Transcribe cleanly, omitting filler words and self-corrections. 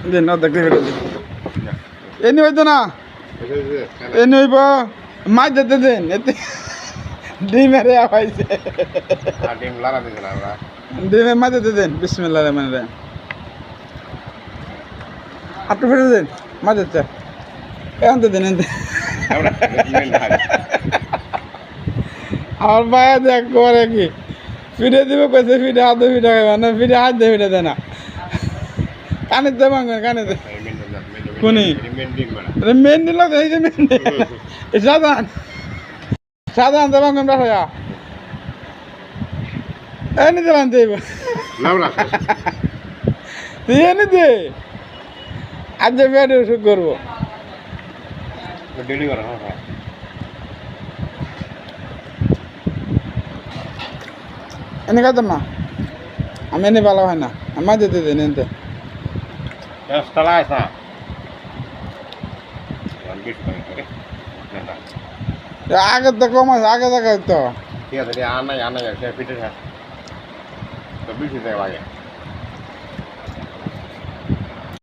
দেন অর্ধেক ফেলে দিন এনে হইতো না এনে হইব মাছ যেতে দেন এতে ডিমের হয়েছে ডিমের মাছ যেতে দেন বিসমিল্লাহ রহমান রহিম আপনি ফেলে দেন মাছ যাচ্ছে এখন তো দেন আমার ভাইয়া দেখ করে কি ফিরে দিব কইছে ফিরে হাতে ফিরে খাইবা না ফিরে হাত দিয়ে ফিরে দেয় না কানে দে মাঙ্গন কানে দে কোনি মেন্ডি লোক এই যে মেন্ডি সাধারণ সাধারণ দে মাঙ্গন রাখা এনে দিলাম দেব তুই এনে দে আজ যে বেড়ে ওষুধ করবো এনে খাইতাম না আমি এনে ভালো হয় না আমার যেতে দেন এনতে আগে তো কম আছে আগে দেখা তো ঠিক আছে আনাই পিঠে বেশি লাগে